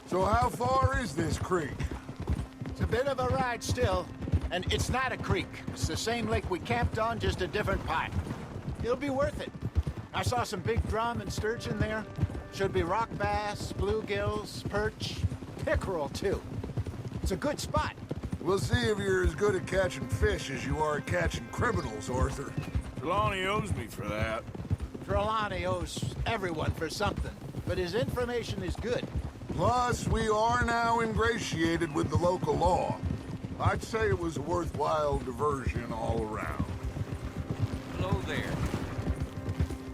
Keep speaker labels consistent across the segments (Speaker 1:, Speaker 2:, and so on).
Speaker 1: So how far is this creek?
Speaker 2: It's a bit of a ride still, and it's not a creek. It's the same lake we camped on, just a different part. It'll be worth it. I saw some big drum and sturgeon there. Should be rock bass, bluegills, perch, pickerel too. It's a good spot.
Speaker 1: We'll see if you're as good at catching fish as you are at catching criminals, Arthur.
Speaker 3: Trelawney owes me for that.
Speaker 2: Trelawney owes everyone for something, but his information is good.
Speaker 1: Plus, we are now ingratiated with the local law. I'd say it was a worthwhile diversion all around.
Speaker 4: Hello there.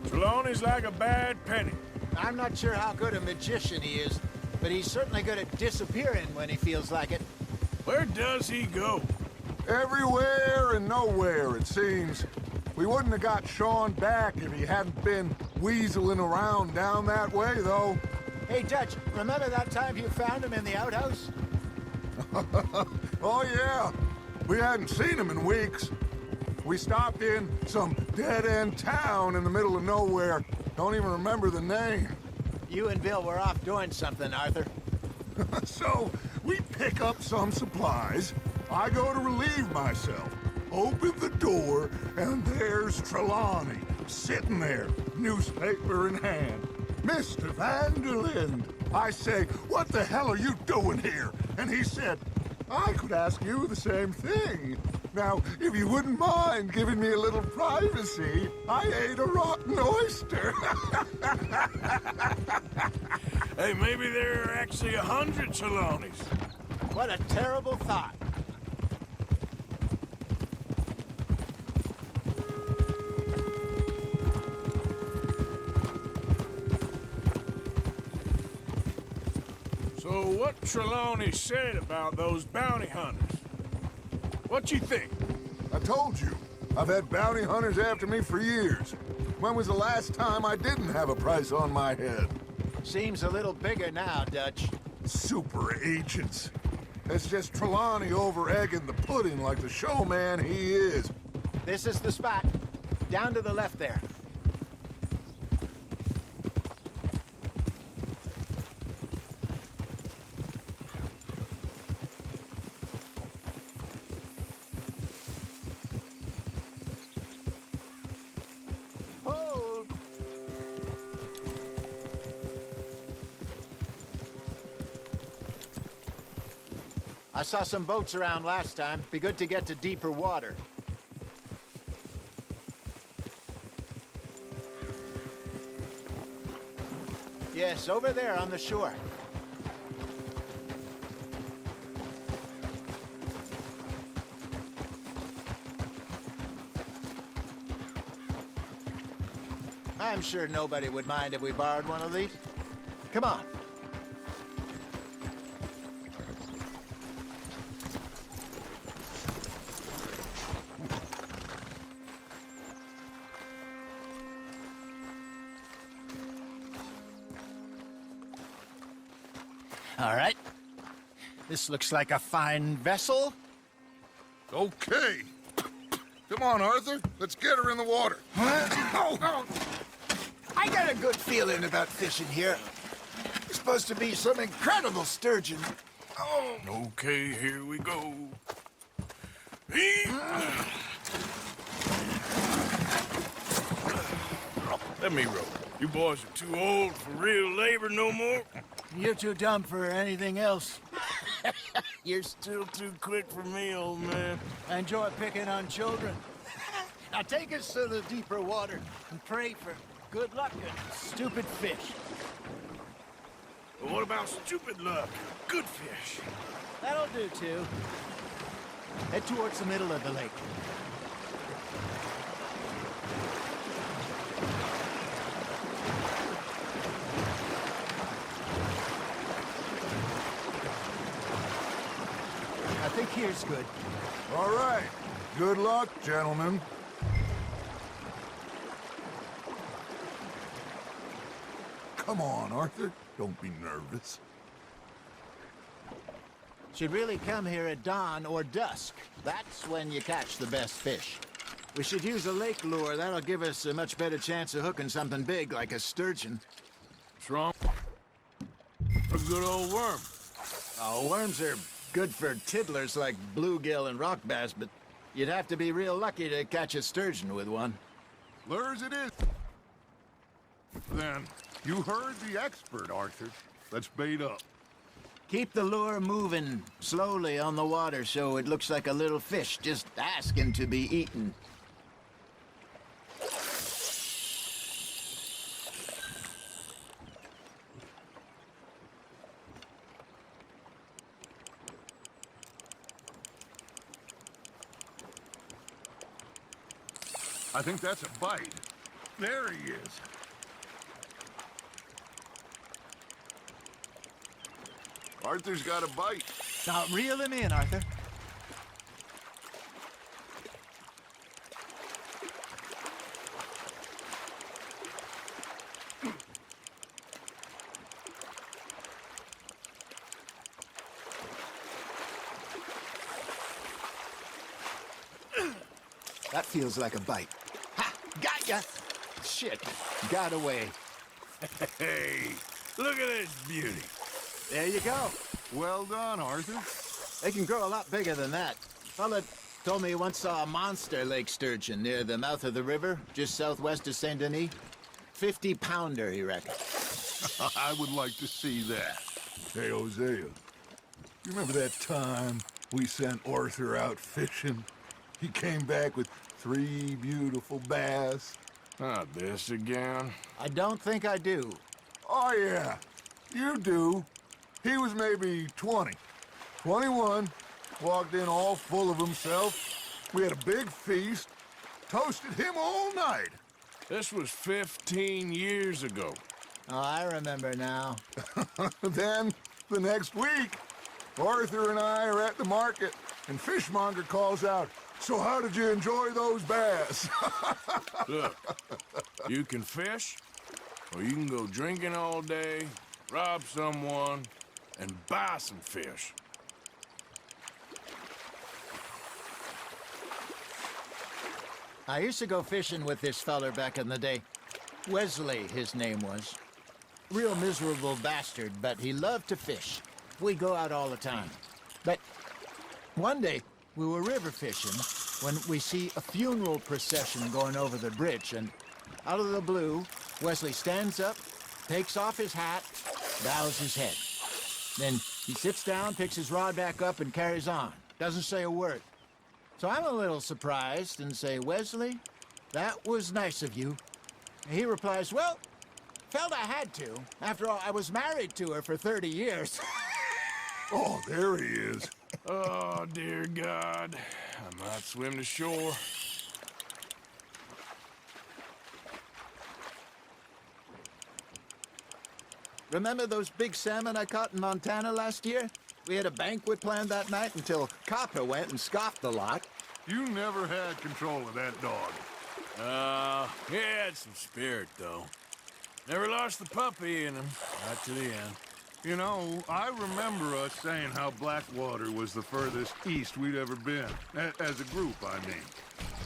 Speaker 3: Trelawney's like a bad penny.
Speaker 2: I'm not sure how good a magician he is, but he's certainly good at disappearing when he feels like it.
Speaker 3: Where does he go?
Speaker 1: Everywhere and nowhere, it seems. We wouldn't have got Sean back if he hadn't been weaseling around down that way, though.
Speaker 2: Hey, Dutch, remember that time you found him in the outhouse?
Speaker 1: Oh, yeah. We hadn't seen him in weeks. We stopped in some dead-end town in the middle of nowhere. Don't even remember the name.
Speaker 2: You and Bill were off doing something, Arthur.
Speaker 1: So, we pick up some supplies. I go to relieve myself. Open the door, and there's Trelawney, sitting there, newspaper in hand. Mr. Van der Linde. I say, what the hell are you doing here? And he said, I could ask you the same thing. Now, if you wouldn't mind giving me a little privacy, I ate a rotten oyster.
Speaker 3: Hey, maybe there are actually 100 Trelawneys.
Speaker 2: What a terrible thought.
Speaker 3: So what Trelawney said about those bounty hunters? What you think?
Speaker 1: I told you, I've had bounty hunters after me for years. When was the last time I didn't have a price on my head?
Speaker 2: Seems a little bigger now, Dutch.
Speaker 1: Super agents. It's just Trelawney over-egging the pudding like the showman he is.
Speaker 2: This is the spot. Down to the left there. Hold! I saw some boats around last time. Be good to get to deeper water. Yes, over there on the shore. I'm sure nobody would mind if we borrowed one of these. Come on. All right. This looks like a fine vessel.
Speaker 1: Okay. Come on, Arthur. Let's get her in the water.
Speaker 2: I got a good feeling about fishing here. There's supposed to be some incredible sturgeon. Oh,
Speaker 3: Okay, here we go. Let me row. You boys are too old for real labor no more.
Speaker 2: you're too dumb for anything else.
Speaker 3: You're still too quick for me, old man.
Speaker 2: I enjoy picking on children. Now take us to the deeper water and pray for good luck and stupid fish.
Speaker 3: But what about stupid luck? Good fish.
Speaker 2: That'll do, too. Head towards the middle of the lake. I think here's good.
Speaker 1: All right. Good luck, gentlemen. Come on, Arthur. Don't be nervous.
Speaker 2: Should really come here at dawn or dusk. That's when you catch the best fish. We should use a lake lure. That'll give us a much better chance of hooking something big like a sturgeon.
Speaker 3: What's wrong? A good old worm.
Speaker 2: Oh, worms are good for tiddlers like bluegill and rock bass, but you'd have to be real lucky to catch a sturgeon with one.
Speaker 1: Lures it is. Then, you heard the expert, Arthur. Let's bait up.
Speaker 2: Keep the lure moving slowly on the water so it looks like a little fish just asking to be eaten.
Speaker 1: I think that's a bite. There he is. Arthur's got a bite.
Speaker 2: Now reel him in, Arthur. That feels like a bite. Ha! Got ya! Shit, got away.
Speaker 3: Hey, look at this beauty.
Speaker 2: There you go.
Speaker 1: Well done, Arthur.
Speaker 2: They can grow a lot bigger than that. Fella told me he once saw a monster lake sturgeon near the mouth of the river, just southwest of Saint Denis. 50-pounder, he reckoned.
Speaker 1: I would like to see that. Hey, Hosea, you remember that time we sent Arthur out fishing? He came back with 3 beautiful bass.
Speaker 3: Not this again.
Speaker 2: I don't think I do.
Speaker 1: Oh, yeah, you do. He was maybe 20, 21, walked in all full of himself. We had a big feast, toasted him all night.
Speaker 3: This was 15 years ago.
Speaker 2: Oh, I remember now.
Speaker 1: Then, the next week, Arthur and I are at the market, and Fishmonger calls out, "So how did you enjoy those bass?"
Speaker 3: Look, you can fish, or you can go drinking all day, rob someone, and buy some fish.
Speaker 2: I used to go fishing with this feller back in the day. Wesley, his name was. Real miserable bastard, but he loved to fish. We'd go out all the time. But one day, we were river fishing when we see a funeral procession going over the bridge, and out of the blue, Wesley stands up, takes off his hat, bows his head. Then he sits down, picks his rod back up, and carries on. Doesn't say a word. So I'm a little surprised and say, "Wesley, that was nice of you." And he replies, "Well, felt I had to. After all, I was married to her for 30 years.
Speaker 1: Oh, there he is.
Speaker 3: Oh, dear God. I might swim to shore.
Speaker 2: Remember those big salmon I caught in Montana last year? We had a banquet planned that night until Copper went and scoffed the lot.
Speaker 1: You never had control of that dog.
Speaker 3: He had some spirit, though. Never lost the puppy in him, right to the end.
Speaker 1: You know, I remember us saying how Blackwater was the furthest east we'd ever been. As a group, I mean.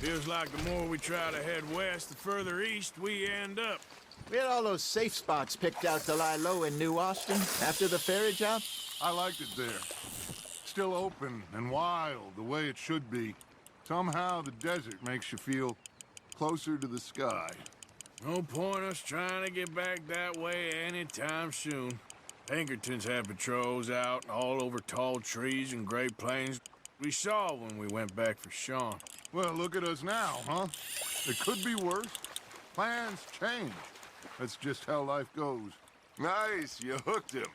Speaker 3: Feels like the more we try to head west, the further east we end up.
Speaker 2: We had all those safe spots picked out to lie low in New Austin after the ferry job.
Speaker 1: I liked it there. Still open and wild, the way it should be. Somehow the desert makes you feel closer to the sky.
Speaker 3: No point us trying to get back that way anytime soon. Pinkertons had patrols out all over tall trees and Great Plains. We saw when we went back for Sean.
Speaker 1: Well, look at us now, huh? It could be worse. Plans change. That's just how life goes. Nice, you hooked him.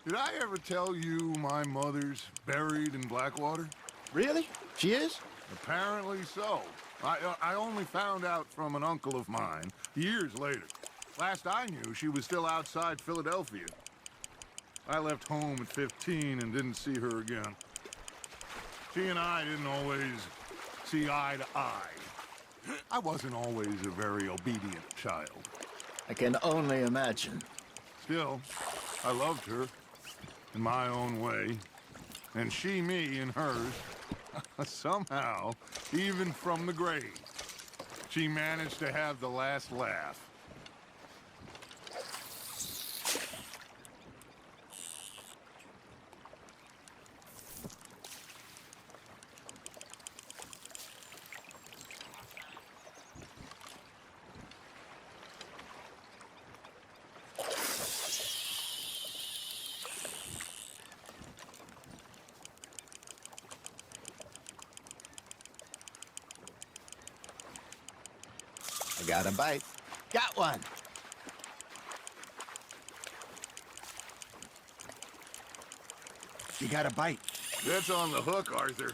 Speaker 1: Did I ever tell you my mother's buried in Blackwater?
Speaker 2: Really? She is?
Speaker 1: Apparently so. I only found out from an uncle of mine years later. Last I knew, she was still outside Philadelphia. I left home at 15 and didn't see her again. She and I didn't always see eye to eye. I wasn't always a very obedient child.
Speaker 2: I can only imagine.
Speaker 1: Still, I loved her in my own way, and she me in hers. Somehow, even from the grave, she managed to have the last laugh.
Speaker 2: I got a bite. Got one. You got a bite.
Speaker 1: That's on the hook, Arthur.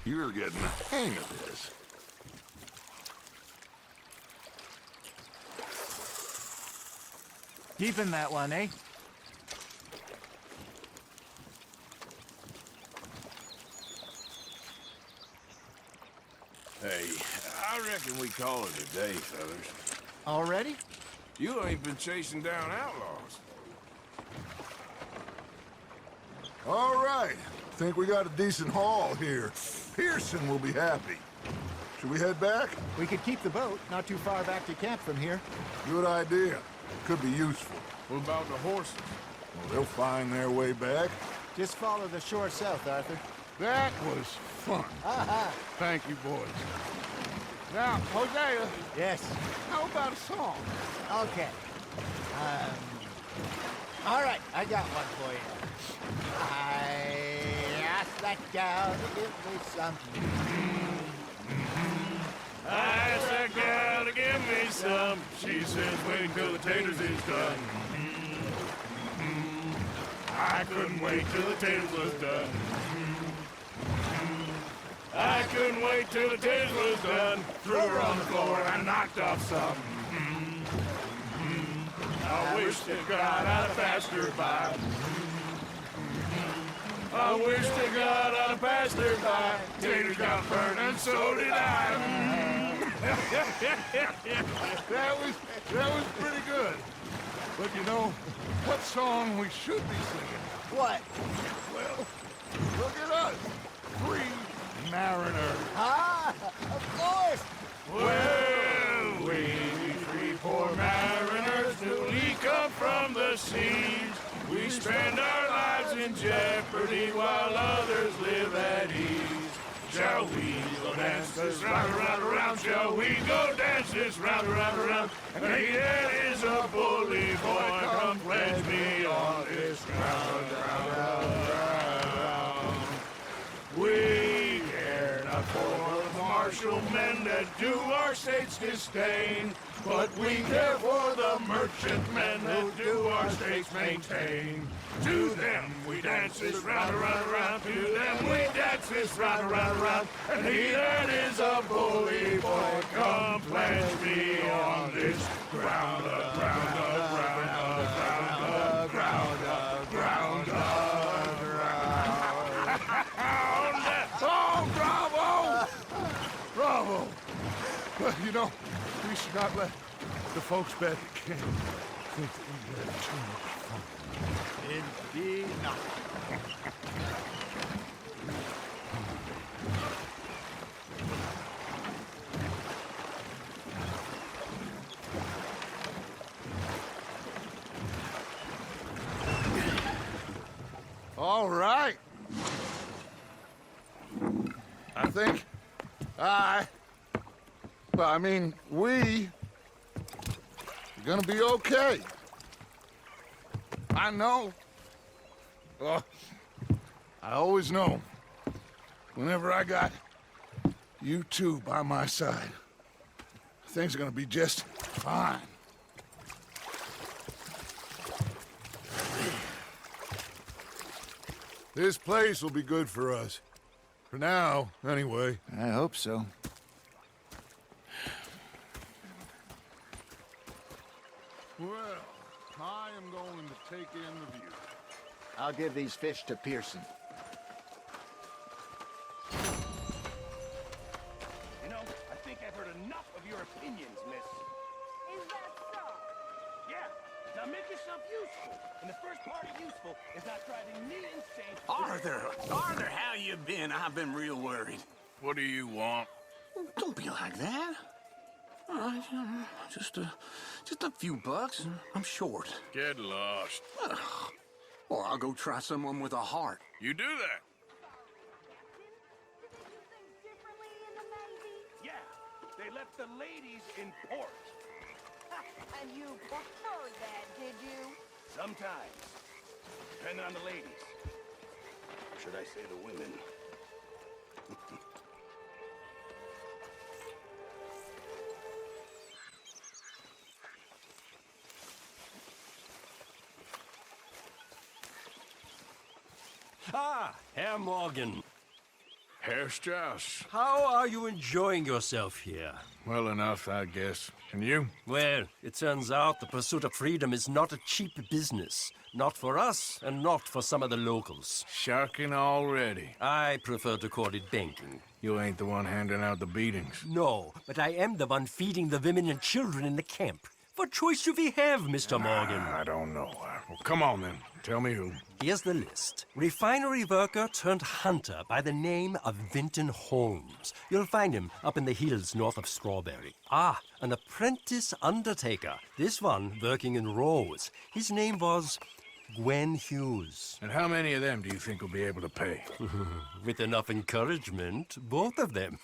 Speaker 1: You're getting the hang of this.
Speaker 2: Keeping that one, eh?
Speaker 3: Hey, I reckon we call it a day, fellas.
Speaker 2: Already?
Speaker 3: You ain't been chasing down outlaws.
Speaker 1: All right. Think we got a decent haul here. Pearson will be happy. Should we head back?
Speaker 2: We could keep the boat not too far back to camp from here.
Speaker 1: Good idea. Could be useful.
Speaker 3: What about the horses?
Speaker 1: Well, they'll find their way back.
Speaker 2: Just follow the shore south, Arthur.
Speaker 1: That was fun. Thank you, boys. Now, Hosea,
Speaker 2: Yes.
Speaker 1: how about a song?
Speaker 2: Okay. All right, I got one for you. I asked that gal to give me something.
Speaker 3: I asked that gal to give me some. She says wait till the taters is done. I couldn't wait till the taters was done. I couldn't wait till the taters was done. Threw her on the floor and knocked off some. I wish to God I'd have passed her by. I wish to God I'd have passed her by. Taters got burned and so did I.
Speaker 1: That was pretty good. But you know, what song we should be singing?
Speaker 2: What?
Speaker 1: Well, look at us. Free mariners.
Speaker 2: Ah, of course.
Speaker 3: Well, we three poor mariners newly come from the seas. We spend our lives in jeopardy while others live at ease. Shall we go dance this round, around, around? Shall we go dance this round, around, around? And he that is a bully boy, come pledge me on this ground, ground. We care not for the martial men that do our state's disdain, but we care for the merchant men that do our states maintain. To them we dance this round, around, around. To them we dance this round, around, around. And he that is a bully boy, come pledge me on this ground, ground, ground, ground, ground, ground, ground. Oh, bravo! Bravo! Well, you know, we should not let the folks back at camp think that we had too much fun.
Speaker 2: Indeed not.
Speaker 1: All right. I think we are gonna be okay. I know. I always know. Whenever I got you two by my side, things are gonna be just fine. This place will be good for us. For now, anyway.
Speaker 2: I hope so.
Speaker 1: Well, I am going to take in the view.
Speaker 2: I'll give these fish to Pearson.
Speaker 5: You know, I think I've heard enough of your opinions, miss.
Speaker 6: Is that so?
Speaker 5: Yeah, now make yourself useful. And the first part of useful is not driving me insane.
Speaker 7: Arthur, how you been? I've been real worried.
Speaker 3: What do you want?
Speaker 7: Don't be like that. All right, just a few bucks. I'm short.
Speaker 3: Get lost.
Speaker 7: Or I'll go try someone with a heart.
Speaker 3: You do that.
Speaker 5: They left the ladies in port.
Speaker 6: And you preferred that, did you?
Speaker 5: Sometimes. Depending on the ladies. Or should I say the women?
Speaker 8: Ah, Herr Morgan.
Speaker 3: Herr Strauss.
Speaker 8: How are you enjoying yourself here?
Speaker 3: Well enough, I guess. And you?
Speaker 8: Well, it turns out the pursuit of freedom is not a cheap business. Not for us, and not for some of the locals.
Speaker 3: Sharking already.
Speaker 8: I prefer to call it banking.
Speaker 3: You ain't the one handing out the beatings.
Speaker 8: No, but I am the one feeding the women and children in the camp. What choice do we have, Mr. Morgan?
Speaker 3: I don't know. Well, come on then. Tell me who.
Speaker 8: Here's the list. Refinery worker turned hunter by the name of Vinton Holmes. You'll find him up in the hills north of Strawberry. Ah, an apprentice undertaker. This one working in rows. His name was Gwen Hughes.
Speaker 3: And how many of them do you think will be able to pay?
Speaker 8: With enough encouragement, both of them.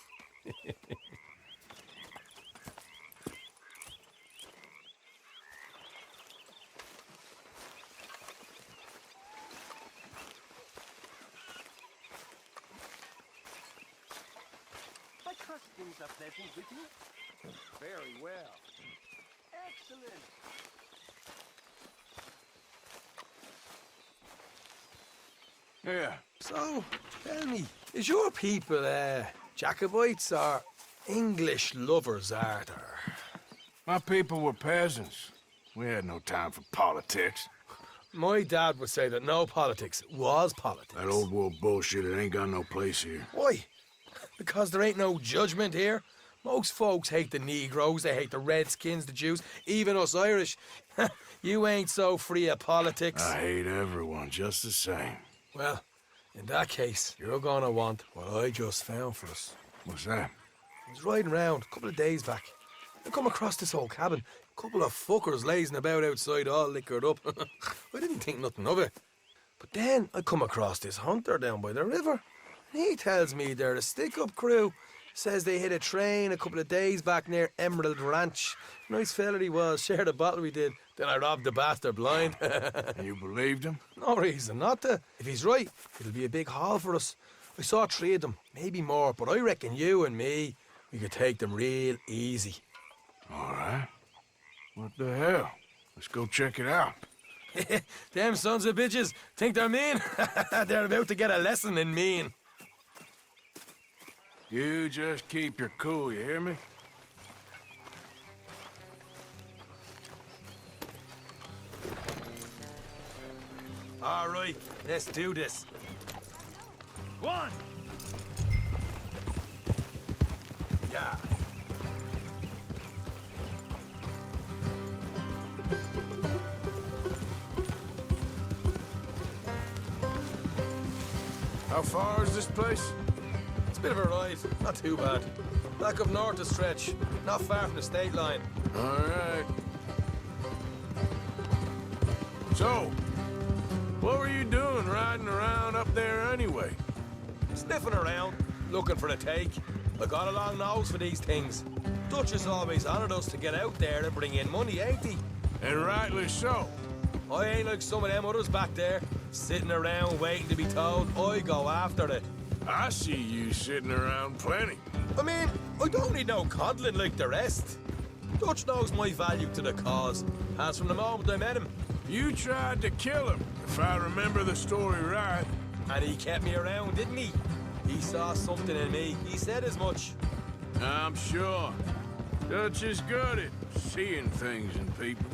Speaker 5: I trust things are pleasant with you. Very well. Excellent.
Speaker 3: Yeah.
Speaker 9: So, tell me, is your people, Jacobites or English lovers, Arthur?
Speaker 3: My people were peasants. We had no time for politics.
Speaker 9: My dad would say that no politics was politics.
Speaker 3: That old world bullshit, it ain't got no place here.
Speaker 9: Why? Because there ain't no judgment here. Most folks hate the Negroes, they hate the Redskins, the Jews, even us Irish. You ain't so free of politics.
Speaker 3: I hate everyone just the same.
Speaker 9: Well, in that case, you're gonna want what I just found for us.
Speaker 3: What's that?
Speaker 9: I was riding round a couple of days back. I come across this old cabin. A couple of fuckers lazing about outside all liquored up. I didn't think nothing of it. But then I come across this hunter down by the river. And he tells me they're a stick-up crew. Says they hit a train a couple of days back near Emerald Ranch. Nice fella he was, shared a bottle we did. Then I robbed the bastard blind.
Speaker 3: And you believed him?
Speaker 9: No reason not to. If he's right, it'll be a big haul for us. I saw 3 of them, maybe more, but I reckon you and me, we could take them real easy.
Speaker 3: All right. What the hell? Let's go check it out.
Speaker 9: Them sons of bitches think they're mean. They're about to get a lesson in mean.
Speaker 3: You just keep your cool, you hear me?
Speaker 9: All right, let's do this.
Speaker 5: One.
Speaker 9: Yeah.
Speaker 3: How far is this place?
Speaker 9: It's a bit of a ride, not too bad. Back up north a stretch, not far from the state line.
Speaker 3: All right. So, what were you doing riding around up there anyway?
Speaker 9: Sniffing around, looking for a take. I got a long nose for these things. Dutch has always honoured us to get out there and bring in money, ain't he?
Speaker 3: And rightly so.
Speaker 9: I ain't like some of them others back there, sitting around waiting to be told. I go after it.
Speaker 3: I see you sitting around plenty.
Speaker 9: I mean, I don't need no coddling like the rest. Dutch knows my value to the cause, as from the moment I met him.
Speaker 3: You tried to kill him, if I remember the story right.
Speaker 9: And he kept me around, didn't he? He saw something in me. He said as much.
Speaker 3: I'm sure. Dutch is good at seeing things in people.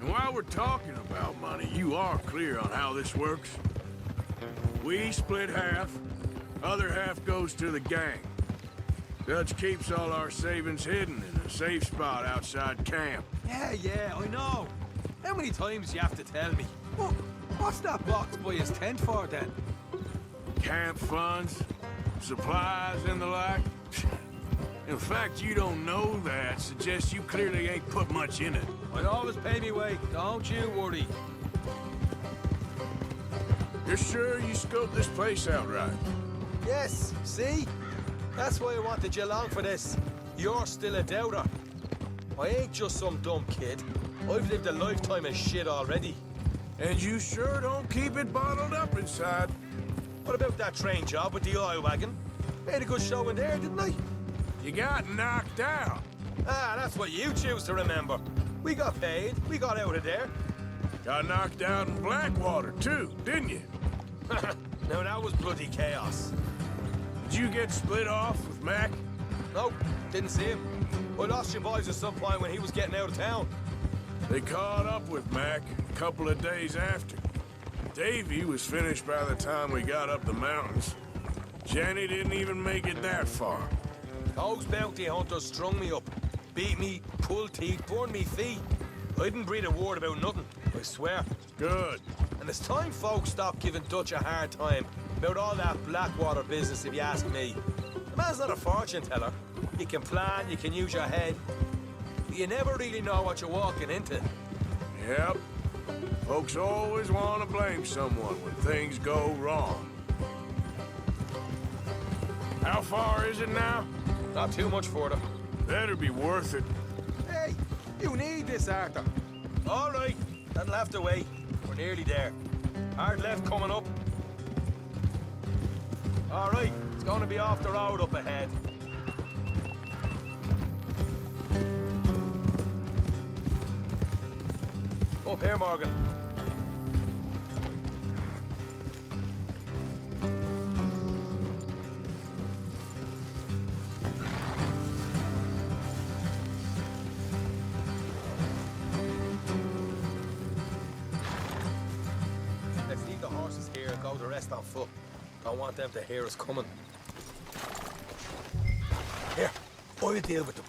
Speaker 3: And while we're talking about money, you are clear on how this works? We split half, other half goes to the gang. Dutch keeps all our savings hidden in a safe spot outside camp.
Speaker 9: Yeah, I know. How many times do you have to tell me? What's that box by his tent for, then?
Speaker 3: Camp funds, supplies, and the like. In fact, you don't know that suggests you clearly ain't put much in it.
Speaker 9: I'd always pay me way, don't you worry.
Speaker 3: You're sure you scoped this place out right?
Speaker 9: Yes, see? That's why I wanted you along for this. You're still a doubter. I ain't just some dumb kid. I've lived a lifetime of shit already.
Speaker 3: And you sure don't keep it bottled up inside.
Speaker 9: What about that train job with the oil wagon? Made a good show in there, didn't I?
Speaker 3: You got knocked out.
Speaker 9: Ah, that's what you choose to remember. We got paid. We got out of there.
Speaker 3: Got knocked out in Blackwater, too, didn't you?
Speaker 9: Now, that was bloody chaos.
Speaker 3: Did you get split off with Mac?
Speaker 9: Nope, didn't see him. I lost your boys at some point when he was getting out of town.
Speaker 3: They caught up with Mac a couple of days after. Davy was finished by the time we got up the mountains. Jenny didn't even make it that far.
Speaker 9: Those bounty hunters strung me up. Beat me, pulled teeth, burned me feet. I didn't breathe a word about nothing, I swear.
Speaker 3: Good.
Speaker 9: And it's time folks stop giving Dutch a hard time about all that Blackwater business, if you ask me. The man's not a fortune teller. You can plan, you can use your head. But you never really know what you're walking into.
Speaker 3: Yep. Folks always want to blame someone when things go wrong. How far is it now?
Speaker 9: Not too much further.
Speaker 3: Better be worth it.
Speaker 9: Hey, you need this, Arthur. All right, that'll have to wait. We're nearly there. Hard left coming up. All right, it's going to be off the road up ahead. Up here, Morgan. Let's leave the horses here and go the rest on foot. Don't want them to hear us coming. Here, I'll deal with them.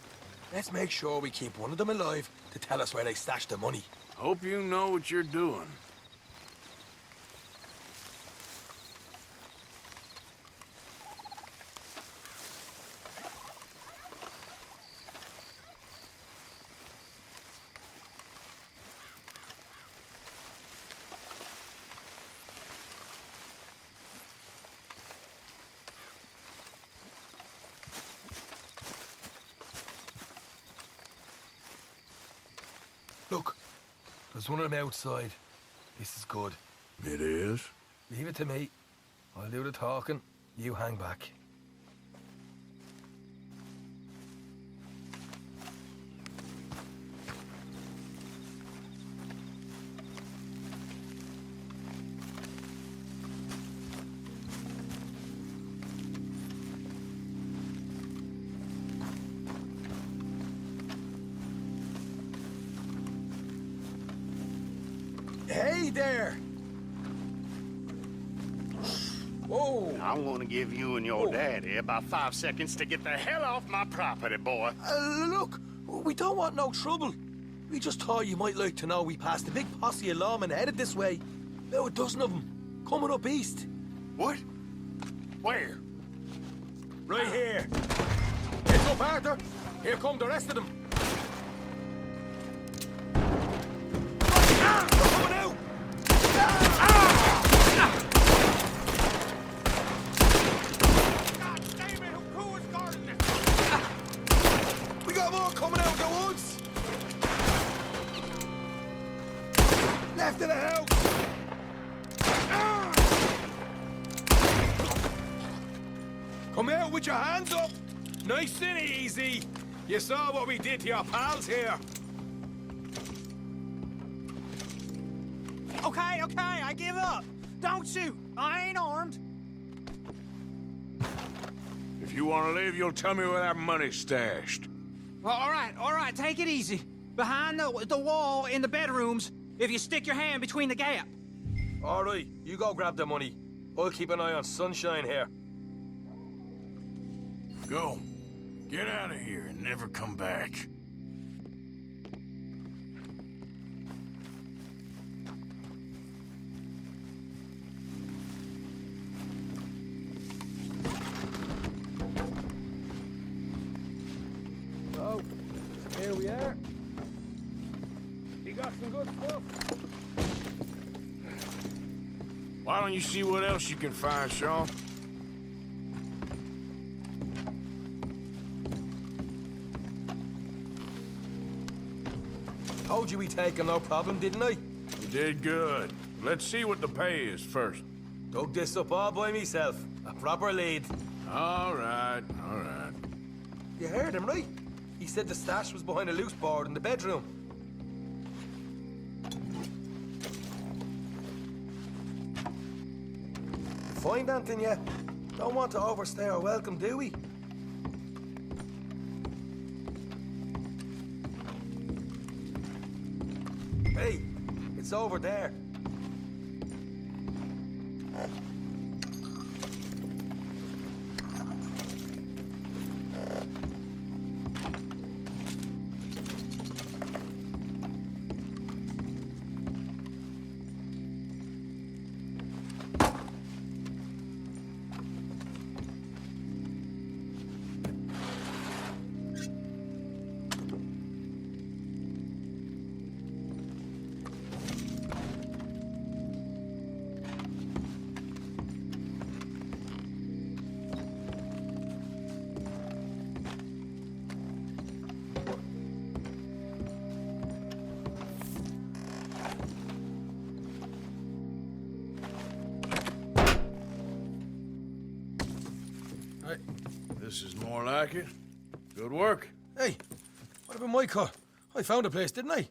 Speaker 9: Let's make sure we keep one of them alive to tell us where they stashed the money.
Speaker 3: Hope you know what you're doing.
Speaker 9: Look, there's one of them outside. This is good.
Speaker 3: It is?
Speaker 9: Leave it to me. I'll do the talking. You hang back. Hey there! Whoa!
Speaker 10: I want to give you and your daddy about 5 seconds to get the hell off my property, boy.
Speaker 9: Look, we don't want no trouble. We just thought you might like to know we passed a big posse of lawmen headed this way. About a dozen of them, coming up east.
Speaker 10: What? Where?
Speaker 9: Right here. Heads up, Arthur. Here come the rest of them. They're coming out!
Speaker 10: God damn it, who is guarding it?
Speaker 9: We got more coming out of the woods! Left of the house! Come out with your hands up! Nice and easy! You saw what we did to your pals here!
Speaker 11: Okay, I give up. Don't shoot. I ain't armed.
Speaker 3: If you want to leave, you'll tell me where that money's stashed.
Speaker 11: Well, all right, take it easy. Behind the wall in the bedrooms, if you stick your hand between the gap.
Speaker 9: All right, you go grab the money. I'll keep an eye on Sunshine here.
Speaker 3: Go. Get out of here and never come back.
Speaker 9: So, here we are. You got some good stuff.
Speaker 3: Why don't you see what else you can find, Sean?
Speaker 9: Told you we take him, no problem, didn't I?
Speaker 3: You did good. Let's see what the pay is first.
Speaker 9: Dug this up all by myself. A proper lead.
Speaker 3: All right, all right.
Speaker 9: You heard him, right? He said the stash was behind a loose board in the bedroom. Find anything yet? Don't want to overstay our welcome, do we? Hey, it's over there.
Speaker 3: This is more like it. Good work.
Speaker 9: Hey, what about my car? I found a place, didn't I?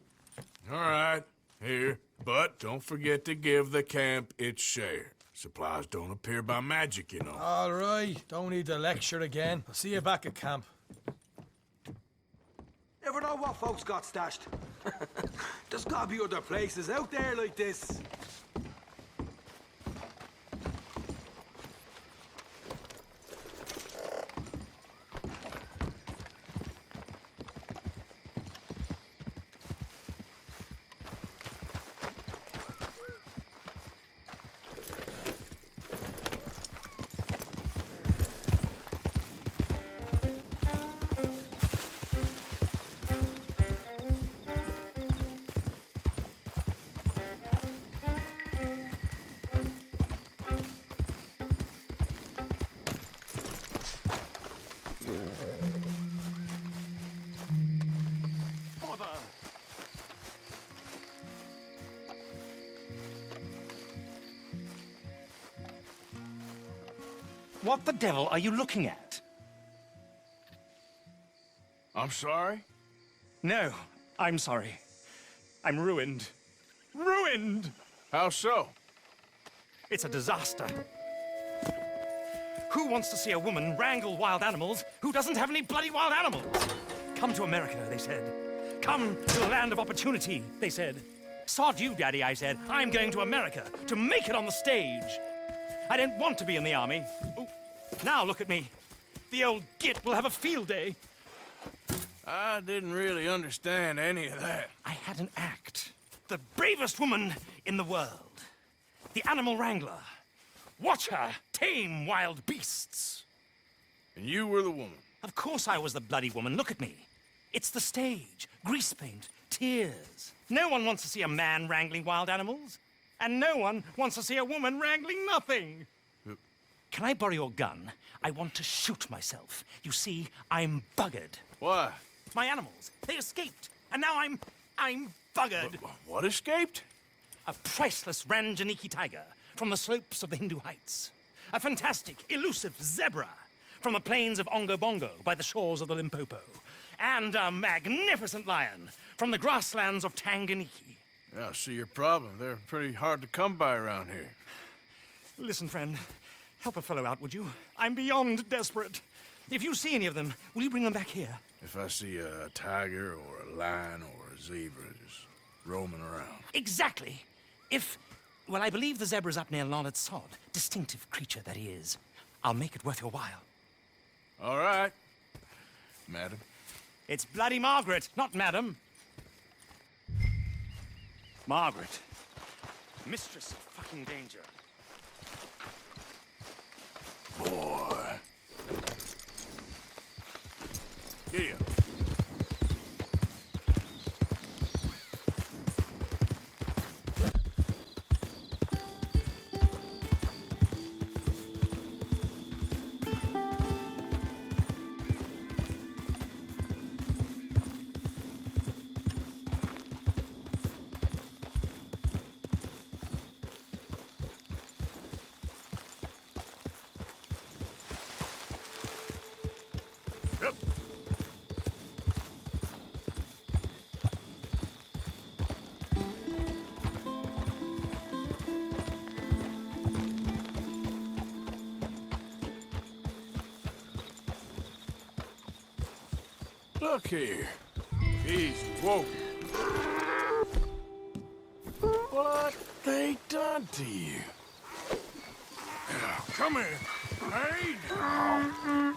Speaker 3: All right, here. But don't forget to give the camp its share. Supplies don't appear by magic, you know.
Speaker 9: All right, don't need the lecture again. I'll see you back at camp. Never know what folks got stashed. There's gotta be other places out there like this.
Speaker 11: What the devil are you looking at?
Speaker 3: I'm sorry?
Speaker 11: No, I'm sorry. I'm ruined. Ruined!
Speaker 3: How so?
Speaker 11: It's a disaster. Who wants to see a woman wrangle wild animals who doesn't have any bloody wild animals? Come to America, they said. Come to the land of opportunity, they said. Sod you, Daddy, I said. I'm going to America to make it on the stage. I don't want to be in the army. Ooh. Now look at me. The old git will have a field day.
Speaker 3: I didn't really understand any of that.
Speaker 11: I had an act. The bravest woman in the world. The animal wrangler. Watch her tame wild beasts.
Speaker 3: And you were the woman?
Speaker 11: Of course I was the bloody woman. Look at me. It's the stage. Grease paint. Tears. No one wants to see a man wrangling wild animals. And no one wants to see a woman wrangling nothing. Can I borrow your gun? I want to shoot myself. You see, I'm buggered.
Speaker 3: Why?
Speaker 11: My animals, they escaped. And now I'm buggered.
Speaker 3: What escaped?
Speaker 11: A priceless Ranjaniki tiger from the slopes of the Hindu Heights. A fantastic, elusive zebra from the plains of Ongo Bongo by the shores of the Limpopo. And a magnificent lion from the grasslands of Tanganyika.
Speaker 3: Yeah, I see your problem. They're pretty hard to come by around here.
Speaker 11: Listen, friend. Help a fellow out, would you? I'm beyond desperate. If you see any of them, will you bring them back here?
Speaker 3: If I see a tiger or a lion or a zebra just roaming around.
Speaker 11: Exactly. Well, I believe the zebra's up near Larned Sod. Distinctive creature that he is. I'll make it worth your while.
Speaker 3: All right, madam.
Speaker 11: It's bloody Margaret, not madam. Margaret. Mistress of fucking danger.
Speaker 3: Boy. Here. Look here. He's woke. What they done to you? Come here. Hey, now.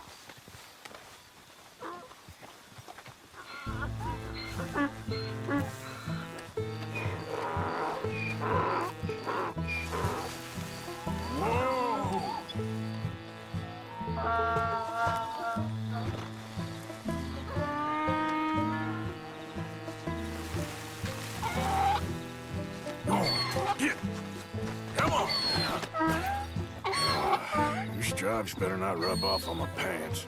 Speaker 3: Come on. Your stripes better not rub off on my pants.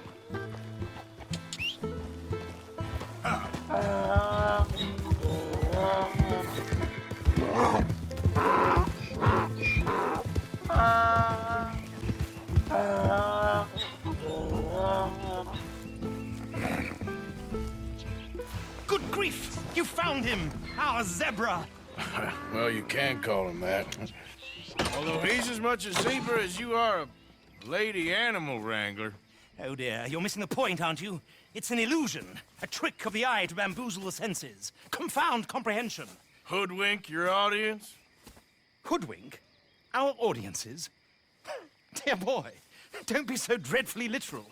Speaker 11: Good grief! You found him! Our zebra!
Speaker 3: Well, you can call him that. Although he's as much a zebra as you are a lady animal wrangler.
Speaker 11: Oh dear, you're missing the point, aren't you? It's an illusion. A trick of the eye to bamboozle the senses. Confound comprehension.
Speaker 3: Hoodwink your audience?
Speaker 11: Hoodwink? Our audiences? Dear boy, don't be so dreadfully literal.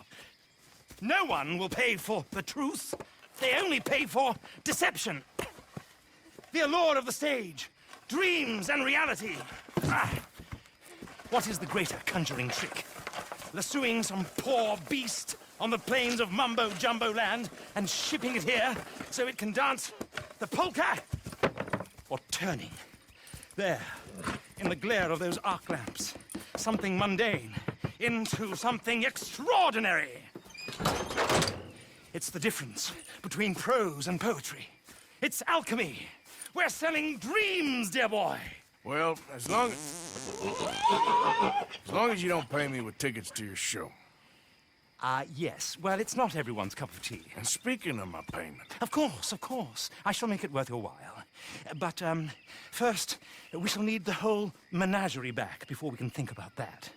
Speaker 11: No one will pay for the truth. They only pay for deception. The allure of the stage, dreams and reality. What is the greater conjuring trick? Lassoing some poor beast on the plains of mumbo-jumbo land and shipping it here so it can dance the polka? Or turning, there, in the glare of those arc lamps, something mundane into something extraordinary? It's the difference between prose and poetry. It's alchemy. We're selling dreams, dear boy.
Speaker 3: Well, as long as you don't pay me with tickets to your show.
Speaker 11: Yes. Well, it's not everyone's cup of tea.
Speaker 3: And speaking of my payment...
Speaker 11: Of course, of course. I shall make it worth your while. But, first, we shall need the whole menagerie back before we can think about that.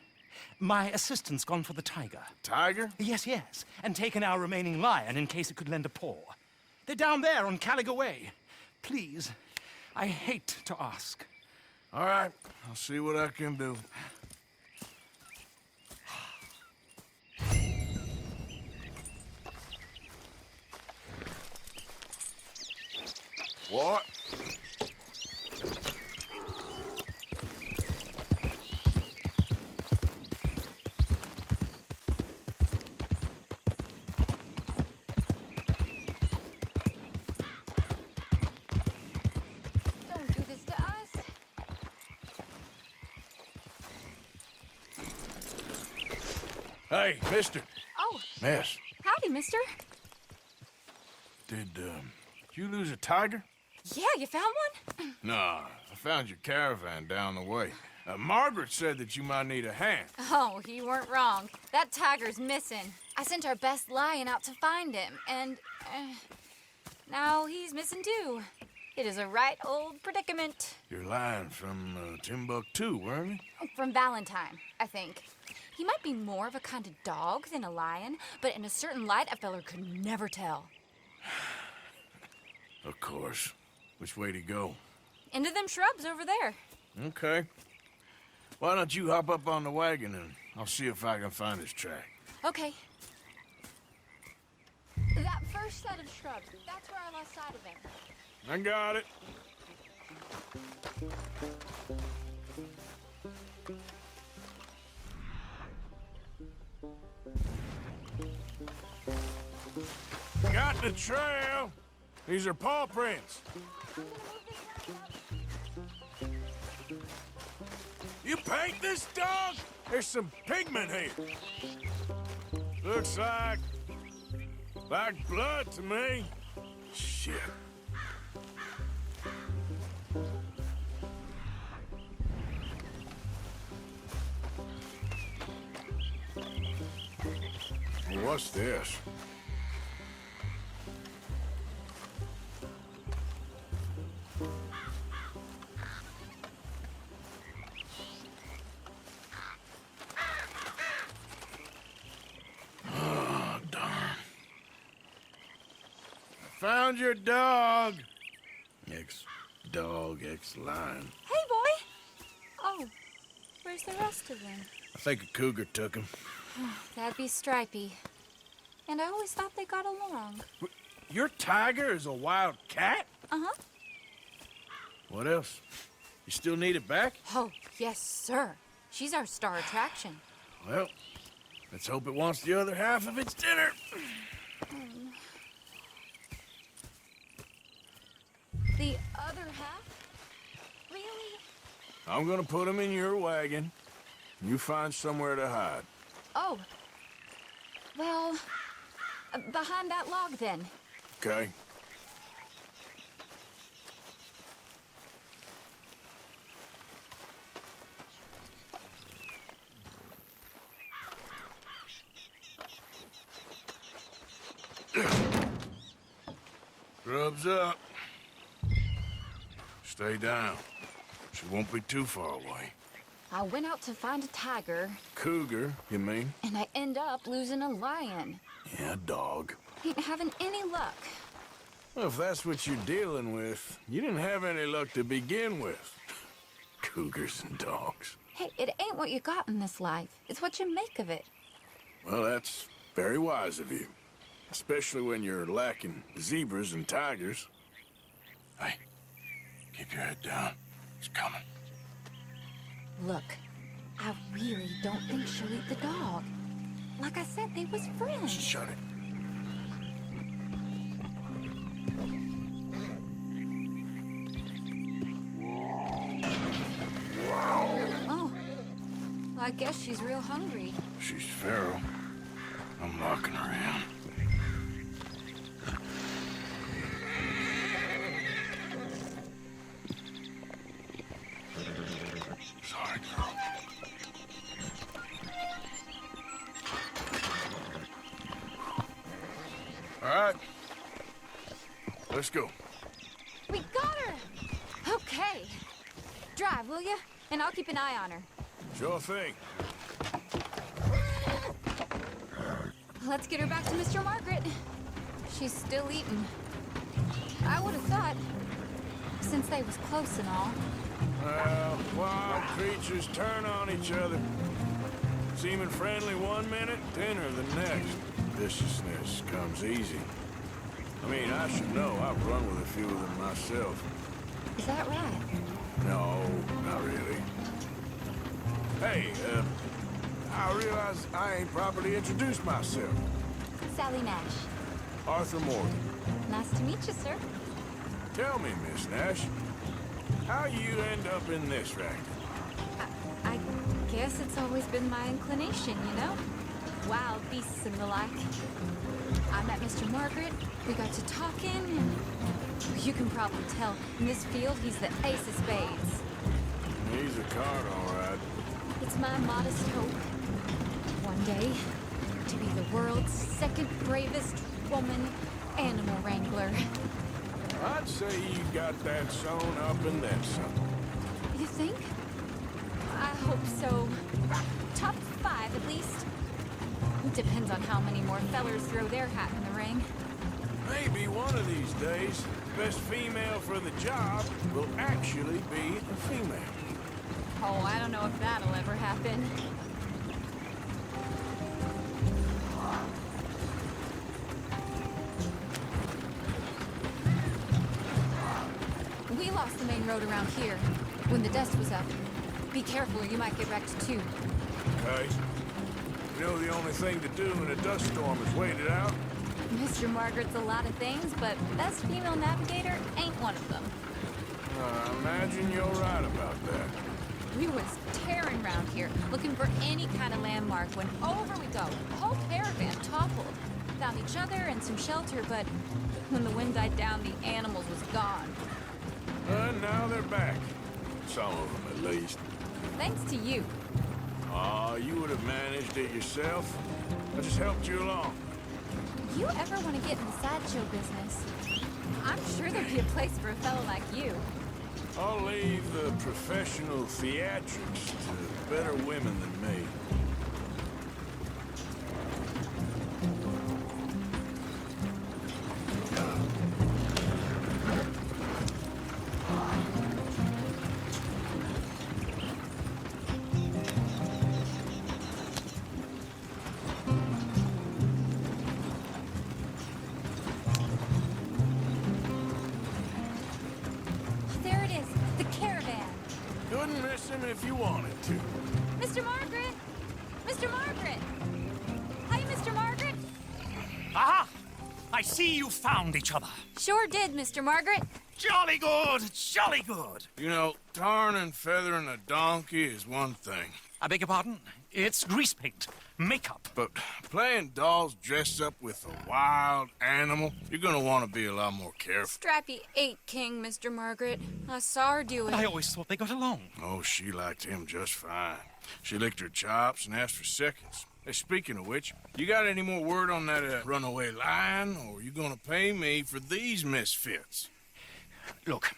Speaker 11: My assistant's gone for the tiger.
Speaker 3: Tiger?
Speaker 11: Yes, yes. And taken our remaining lion in case it could lend a paw. They're down there on Caliga Way. Please, I hate to ask.
Speaker 3: All right, I'll see what I can do. What?
Speaker 6: Don't do this to us.
Speaker 3: Hey, mister.
Speaker 6: Oh,
Speaker 3: Miss,
Speaker 6: howdy, mister.
Speaker 3: did you lose a tiger?
Speaker 6: Yeah, you found one?
Speaker 3: Nah, I found your caravan down the way. Margaret said that you might need a hand.
Speaker 6: Oh, you weren't wrong. That tiger's missing. I sent our best lion out to find him, and now he's missing too. It is a right old predicament.
Speaker 3: You're lying from Timbuktu, weren't you?
Speaker 6: From Valentine, I think. He might be more of a kind of dog than a lion, but in a certain light, a feller could never tell.
Speaker 3: Of course. Which way to go?
Speaker 6: Into them shrubs over there.
Speaker 3: Okay. Why don't you hop up on the wagon and I'll see if I can find his track.
Speaker 6: Okay. That first set of shrubs, that's where I lost sight of him.
Speaker 3: I got it. Got the trail. These are paw prints. You paint this dog? There's some pigment here. Looks like blood to me. Shit. Well, what's this? found your dog. Ex-dog, ex-lion.
Speaker 6: Hey, boy! Oh, where's the rest of them?
Speaker 3: I think a cougar took him.
Speaker 6: That'd be Stripey. And I always thought they got along.
Speaker 3: Your tiger is a wild cat?
Speaker 6: Uh-huh.
Speaker 3: What else? You still need it back?
Speaker 6: Oh, yes, sir. She's our star attraction.
Speaker 3: Well, let's hope it wants the other half of its dinner.
Speaker 6: The other half? Really?
Speaker 3: I'm gonna put him in your wagon. You find somewhere to hide.
Speaker 6: Oh. Well, behind that log, then.
Speaker 3: Okay? Grub's up. Stay down. She won't be too far away.
Speaker 6: I went out to find a tiger,
Speaker 3: Cougar, you mean?
Speaker 6: and I end up losing a lion.
Speaker 3: Yeah, dog.
Speaker 6: Ain't having any luck.
Speaker 3: Well, if that's what you're dealing with, you didn't have any luck to begin with. Cougars and dogs.
Speaker 6: Hey, it ain't what you got in this life. It's what you make of it.
Speaker 3: Well, that's very wise of you. Especially when you're lacking zebras and tigers. Hey, keep your head down. It's coming.
Speaker 6: Look, I really don't think she'll eat the dog. Like I said, they was friends.
Speaker 3: Shut it.
Speaker 6: Oh, well, I guess she's real hungry.
Speaker 3: She's feral. I'm locking her in. Sorry, girl. All right. Let's go.
Speaker 6: We got her! Okay. Drive, will you? And I'll keep an eye on her.
Speaker 3: Sure thing.
Speaker 6: Let's get her back to Mr. Margaret. She's still eating. I would have thought, since they was close and all.
Speaker 3: Well, wild creatures turn on each other. Seeming friendly one minute, dinner the next. Viciousness comes easy. I mean, I should know. I've run with a few of them myself.
Speaker 6: Is that right?
Speaker 3: No, not really. Hey, I realize I ain't properly introduced myself.
Speaker 6: Sally Nash.
Speaker 3: Arthur Morgan.
Speaker 6: Nice to meet you, sir.
Speaker 3: Tell me, Miss Nash, how you end up in this racket?
Speaker 6: I guess it's always been my inclination, you know? Wild beasts and the like. I met Mr. Margaret, we got to talking, and you can probably tell, in this field, he's the ace of spades.
Speaker 3: He's a card, all right.
Speaker 6: It's my modest hope, one day, to be the world's second bravest woman animal wrangler.
Speaker 3: I'd say you got that sewn up and then some.
Speaker 6: You think? I hope so. Top 5, at least. Depends on how many more fellers throw their hat in the ring.
Speaker 3: Maybe one of these days, the best female for the job will actually be a female.
Speaker 6: Oh, I don't know if that'll ever happen. We lost the main road around here when the dust was up. Be careful or you might get wrecked too.
Speaker 3: Okay. You know the only thing to do in a dust storm is wait it out?
Speaker 6: Mr. Margaret's a lot of things, but best female navigator ain't one of them.
Speaker 3: I imagine you're right about that.
Speaker 6: We was tearing around here, looking for any kind of landmark when over we go. The whole caravan toppled. Found each other and some shelter, but when the wind died down, the animals was gone.
Speaker 3: And now they're back. Some of them, at least.
Speaker 6: Thanks to you.
Speaker 3: Aw, you would have managed it yourself. I just helped you along.
Speaker 6: You ever want to get in the sideshow business? I'm sure there'd be a place for a fellow like you.
Speaker 3: I'll leave the professional theatrics to better women than me. if you wanted to.
Speaker 6: Mr. Margaret! Mr. Margaret! Hi, Mr. Margaret!
Speaker 11: Aha! I see you found each other.
Speaker 6: Sure did, Mr. Margaret.
Speaker 11: Jolly good, jolly good.
Speaker 3: You know, tarring and feathering a donkey is one thing.
Speaker 11: I beg your pardon? It's grease paint, makeup.
Speaker 3: But playing dolls dressed up with a wild animal, you're gonna want to be a lot more careful.
Speaker 6: Strappy ate King, Mr. Margaret. I saw her do it.
Speaker 11: I always thought they got along.
Speaker 3: Oh, she liked him just fine. She licked her chops and asked for seconds. Hey, speaking of which, you got any more word on that runaway lion, or are you gonna pay me for these misfits?
Speaker 11: Look,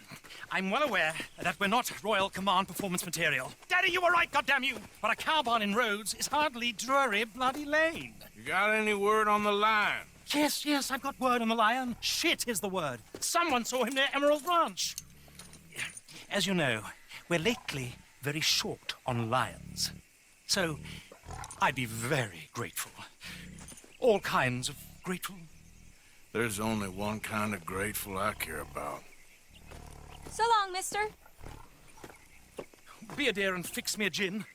Speaker 11: I'm well aware that we're not Royal Command performance material. Daddy, you were right, goddammit you! But a cow barn in Rhodes is hardly Drury Bloody Lane.
Speaker 3: You got any word on the lion?
Speaker 11: Yes, I've got word on the lion. Shit is the word. Someone saw him near Emerald Ranch. As you know, we're lately very short on lions. So, I'd be very grateful. All kinds of grateful.
Speaker 3: There's only one kind of grateful I care about.
Speaker 6: So long, mister.
Speaker 11: Be a dear and fix me a gin.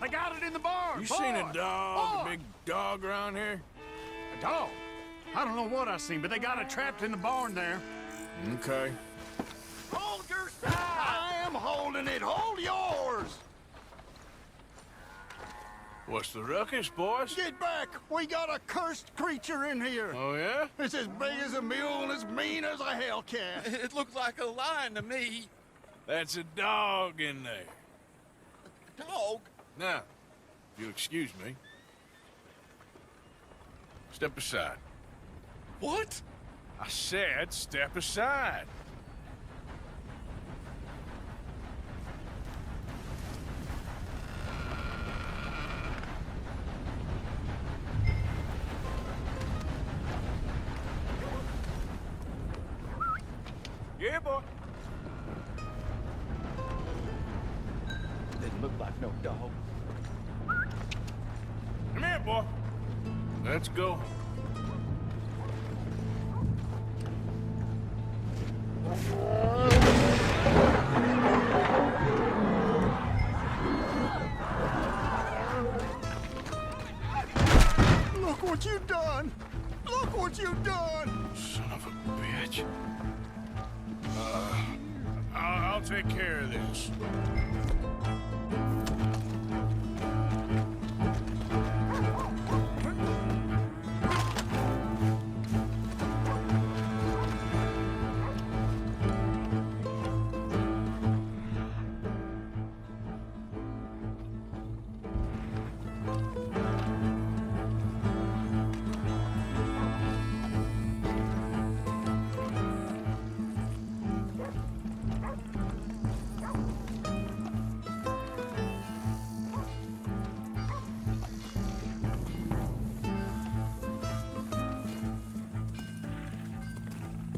Speaker 2: They got it in the barn.
Speaker 3: You seen a dog, a big dog around here?
Speaker 2: A dog? I don't know what I seen, but they got it trapped in the barn there.
Speaker 3: Okay.
Speaker 2: Hold your side! I am holding it. Hold yours!
Speaker 3: What's the ruckus, boys?
Speaker 2: Get back! We got a cursed creature in here.
Speaker 3: Oh, yeah?
Speaker 2: It's as big as a mule and as mean as a hellcat.
Speaker 7: It looks like a lion to me.
Speaker 3: That's a dog in there.
Speaker 7: Dog?
Speaker 3: Now, if you'll excuse me, step aside.
Speaker 7: What?
Speaker 3: I said step aside. Yeah, boy.
Speaker 2: Didn't look like no dog.
Speaker 3: Come here, boy. Let's go.
Speaker 2: Look what you done! Look what you done!
Speaker 3: Son of a bitch. I'll take care of this.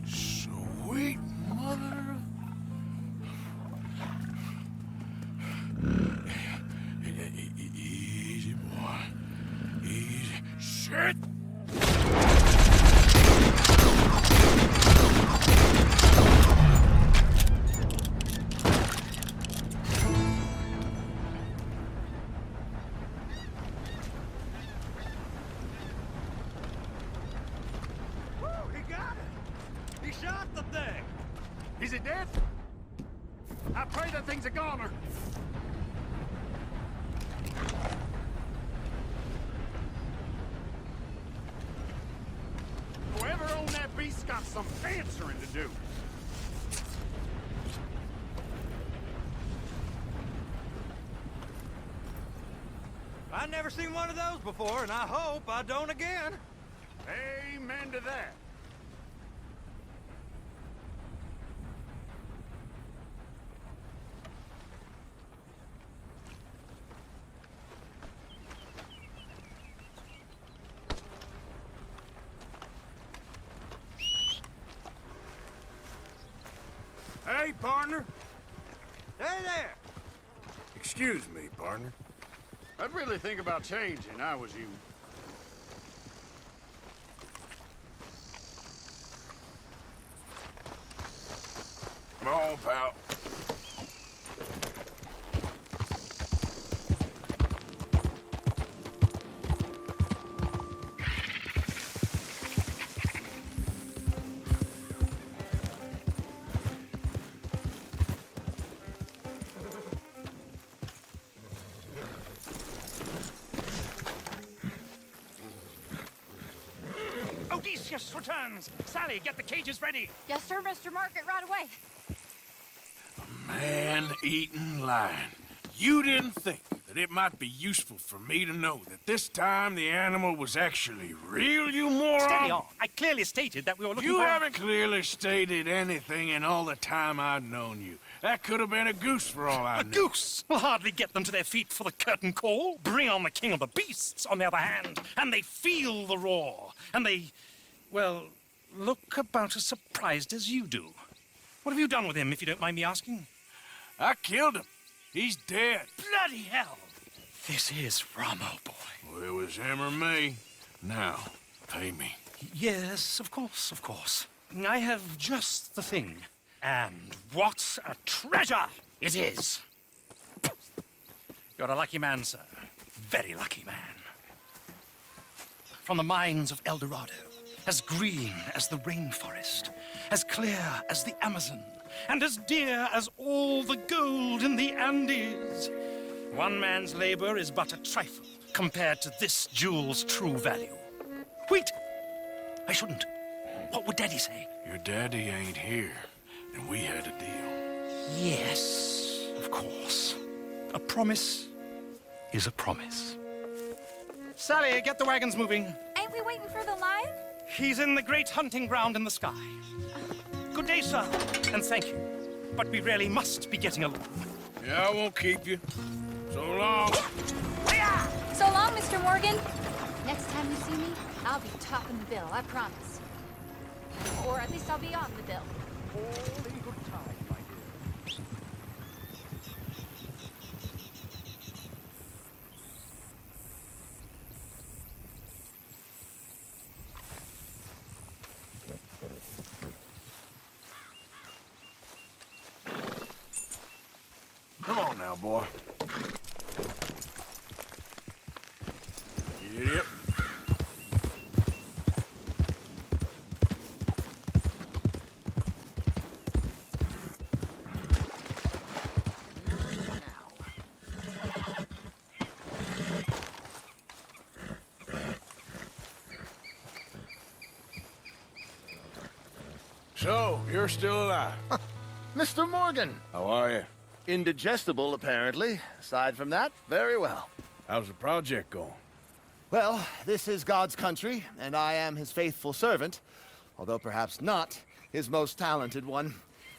Speaker 3: Sweet mother. Easy, boy. Easy. Shit!
Speaker 2: He got it! He shot the thing! Is it dead? I pray that thing's a goner. Whoever owned that beast's got some answering to do.
Speaker 12: never seen one of those before, and I hope I don't again.
Speaker 10: Amen to that.
Speaker 3: Hey, partner.
Speaker 12: Hey there!
Speaker 3: Excuse me, partner.
Speaker 10: I'd really think about changing, I was you.
Speaker 3: Come on, pal.
Speaker 11: Odysseus returns! Sally, get the cages ready!
Speaker 6: Yes, sir, Mr. Margaret, right away.
Speaker 3: Man-eating lion. You didn't think that it might be useful for me to know that this time the animal was actually real, you moron?
Speaker 11: Steady on. I clearly stated that we were looking
Speaker 3: You
Speaker 11: for...
Speaker 3: haven't clearly stated anything in all the time I've known you. That could have been a goose for all I
Speaker 11: A
Speaker 3: knew.
Speaker 11: goose will hardly get them to their feet for the curtain call. Bring on the king of the beasts, on the other hand, and they feel the roar. And they, well, look about as surprised as you do. What have you done with him, if you don't mind me asking?
Speaker 3: I killed him. He's dead.
Speaker 11: Bloody hell! This is Ramo, boy.
Speaker 3: Well, it was him or me. Now, pay me.
Speaker 11: Yes, of course, of course. I have just the thing. And what a treasure it is! You're a lucky man, sir. Very lucky man. From the mines of El Dorado, as green as the rainforest, as clear as the Amazon, and as dear as all the gold in the Andes. One man's labor is but a trifle compared to this jewel's true value. Wait! I shouldn't. What would Daddy say?
Speaker 3: Your daddy ain't here, and we had a deal.
Speaker 11: Yes, of course. A promise is a promise. Sally, get the wagons moving.
Speaker 6: Ain't we waiting for the lion?
Speaker 11: He's in the great hunting ground in the sky. Good day, sir, and thank you. But we really must be getting along.
Speaker 3: Yeah, I won't keep you. So long.
Speaker 6: So long, Mr. Morgan. Next time you see me, I'll be topping the bill, I promise. Or at least I'll be on the bill.
Speaker 5: All in good time, my dear.
Speaker 3: Come on now, boy. Yep. So, you're still alive.
Speaker 2: Mr. Morgan!
Speaker 3: How are you?
Speaker 2: Indigestible, apparently. Aside from that, very well.
Speaker 3: How's the project going?
Speaker 2: Well, this is God's country, and I am his faithful servant, although perhaps not his most talented one.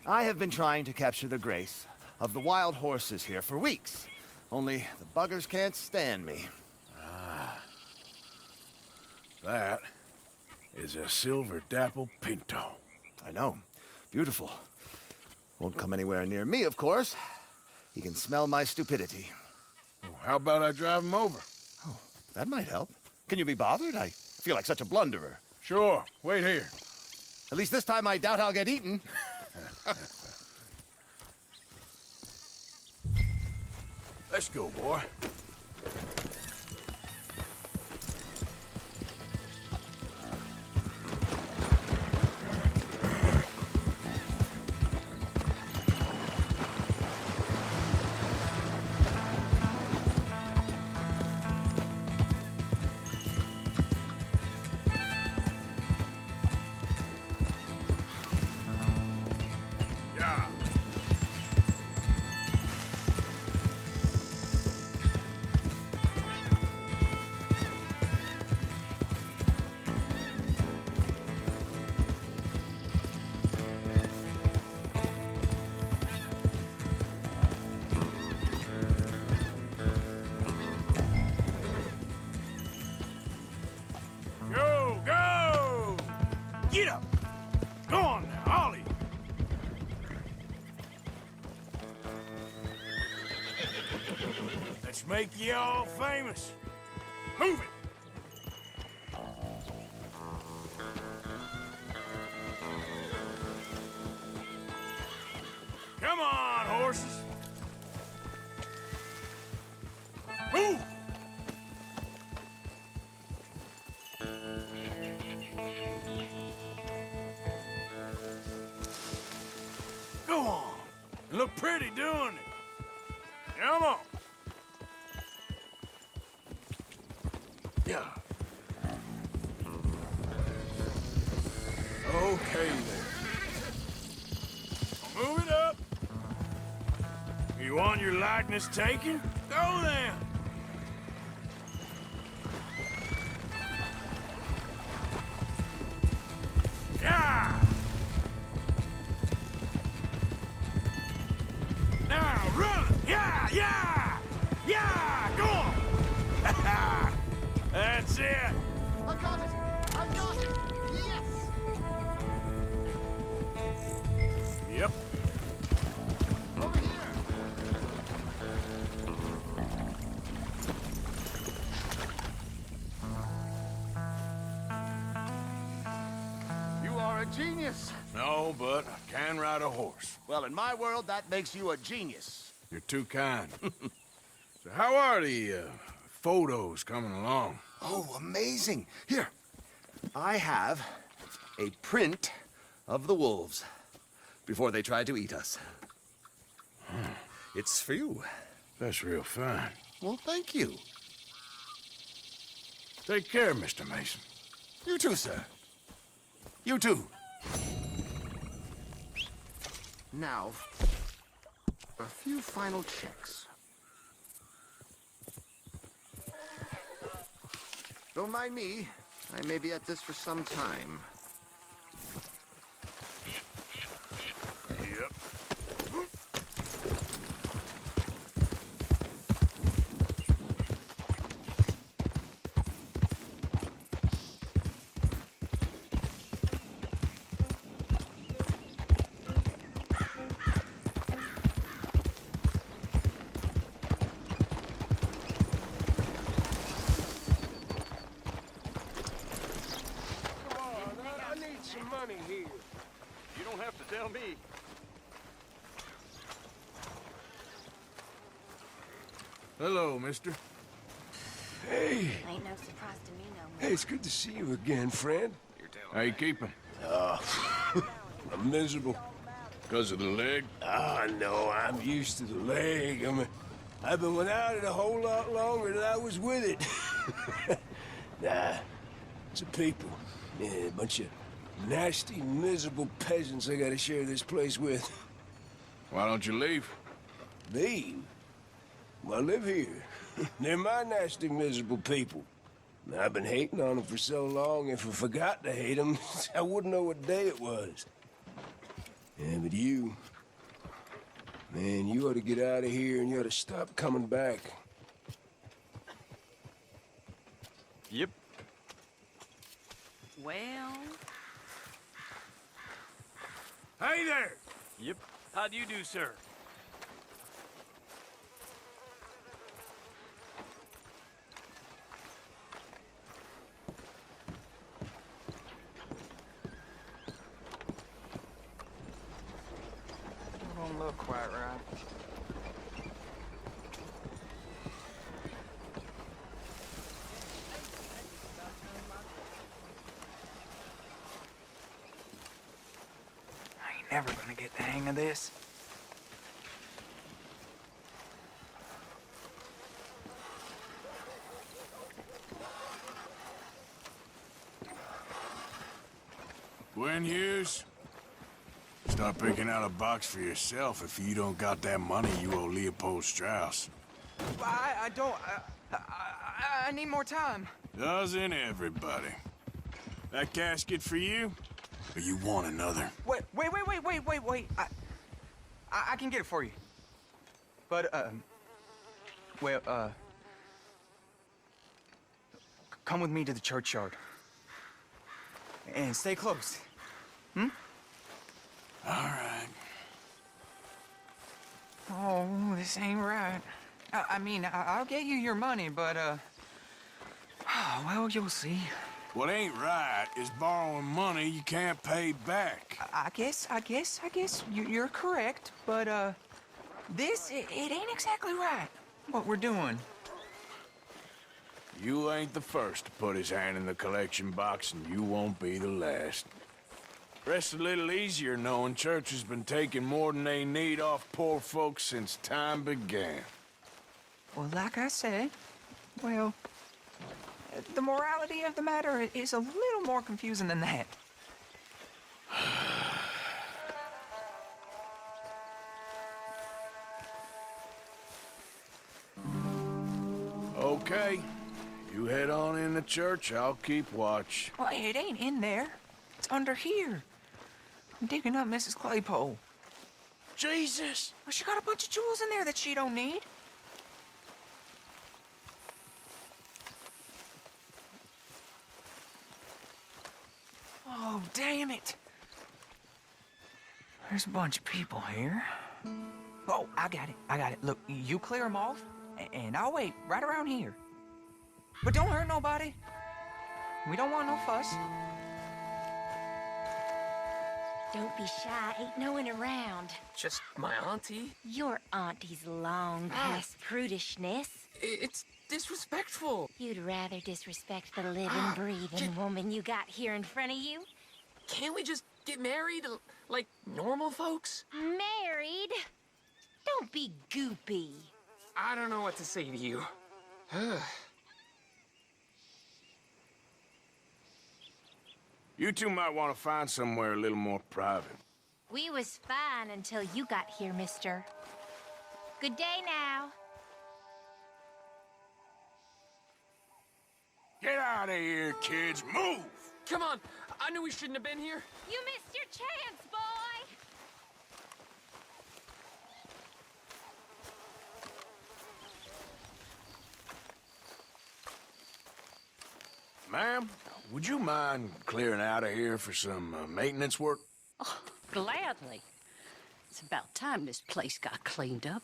Speaker 2: I have been trying to capture the grace of the wild horses here for weeks. Only the buggers can't stand me.
Speaker 3: Ah. That is a silver dapple pinto.
Speaker 2: I know. Beautiful. Won't come anywhere near me, of course. He can smell my stupidity.
Speaker 3: Well, how about I drive him over?
Speaker 2: Oh, that might help. Can you be bothered? I feel like such a blunderer.
Speaker 3: Sure. Wait here.
Speaker 2: At least this time I doubt I'll get eaten.
Speaker 3: Let's go, boy. Get up! Go on now, all of you. Let's make you all famous. Move it! Come on, horses! Move! Go on! You look pretty doing it. Come on! Yeah. Okay then. Move it up. You want your likeness taken? Go then. Yeah. Now run. Yeah, yeah, yeah. Go on. That's it.
Speaker 2: I got it! I got it! Yes!
Speaker 3: Yep.
Speaker 2: Over here! You are a genius.
Speaker 3: No, but I can ride a horse.
Speaker 2: Well, in my world, that makes you a genius.
Speaker 3: You're too kind. So how are the photos coming along?
Speaker 13: Oh, amazing. Here, I have a print of the wolves before they tried to eat us. It's for you.
Speaker 3: That's real fine.
Speaker 13: Well, thank you.
Speaker 3: Take care, Mr. Mason.
Speaker 13: You too, sir. You too. Now, a few final checks. Don't mind me. I may be at this for some time.
Speaker 3: Yep.
Speaker 5: Money here.
Speaker 12: You don't have to tell me.
Speaker 3: Hello, mister.
Speaker 14: Hey. Ain't no surprise to me no more.
Speaker 5: Hey, it's good to see you again, friend.
Speaker 3: How you keeping?
Speaker 5: I'm miserable.
Speaker 3: Because of the leg?
Speaker 5: Ah, no, I'm used to the leg. I've been without it a whole lot longer than I was with it. Nah, it's the people. Yeah, a bunch of nasty, miserable peasants I gotta share this place with.
Speaker 3: Why don't you leave?
Speaker 5: Leave? Well, I live here. They're my nasty, miserable people. I've been hating on them for so long, if I forgot to hate them, I wouldn't know what day it was. Yeah, but you... Man, you ought to get out of here and you ought to stop coming back.
Speaker 12: Yep.
Speaker 14: Well...
Speaker 3: Hey there!
Speaker 12: Yep. How do you do, sir?
Speaker 15: Don't look quite right. I ain't never gonna get the hang of this.
Speaker 3: Gwen Hughes? Start picking out a box for yourself if you don't got that money you owe Leopold Strauss.
Speaker 15: I don't... I need more time.
Speaker 3: Doesn't everybody? That casket for you? Or you want another?
Speaker 15: Wait. I can get it for you. But, come with me to the churchyard. And stay close. Hmm?
Speaker 3: All right.
Speaker 15: Oh, this ain't right. I mean, I'll get you your money, but, well, you'll see.
Speaker 3: What ain't right is borrowing money you can't pay back.
Speaker 15: I guess you're correct, but, it ain't exactly right, what we're doing.
Speaker 3: You ain't the first to put his hand in the collection box, and you won't be the last. Rests a little easier knowing church has been taking more than they need off poor folks since time began.
Speaker 15: Well, like I said, well, the morality of the matter is a little more confusing than that.
Speaker 3: Okay. You head on in the church, I'll keep watch.
Speaker 15: Well, it ain't in there. It's under here. I'm digging up Mrs. Claypole.
Speaker 3: Jesus!
Speaker 15: Well, she got a bunch of jewels in there that she don't need. Oh, damn it. There's a bunch of people here. Oh, I got it. Look, you clear them off, and I'll wait right around here. But don't hurt nobody. We don't want no fuss.
Speaker 14: Don't be shy. Ain't no one around.
Speaker 16: Just my auntie.
Speaker 14: Your auntie's long past prudishness.
Speaker 16: It's disrespectful.
Speaker 14: You'd rather disrespect the living, breathing woman you got here in front of you?
Speaker 16: Can't we just get married like normal folks?
Speaker 14: Married? Don't be goopy.
Speaker 16: I don't know what to say to you.
Speaker 3: You two might want to find somewhere a little more private.
Speaker 14: We was fine until you got here, mister. Good day now.
Speaker 3: Get out of here, kids. Move!
Speaker 16: Come on. I knew we shouldn't have been here.
Speaker 14: You missed your chance, boy!
Speaker 3: Ma'am, would you mind clearing out of here for some maintenance work?
Speaker 17: Oh, gladly. It's about time this place got cleaned up.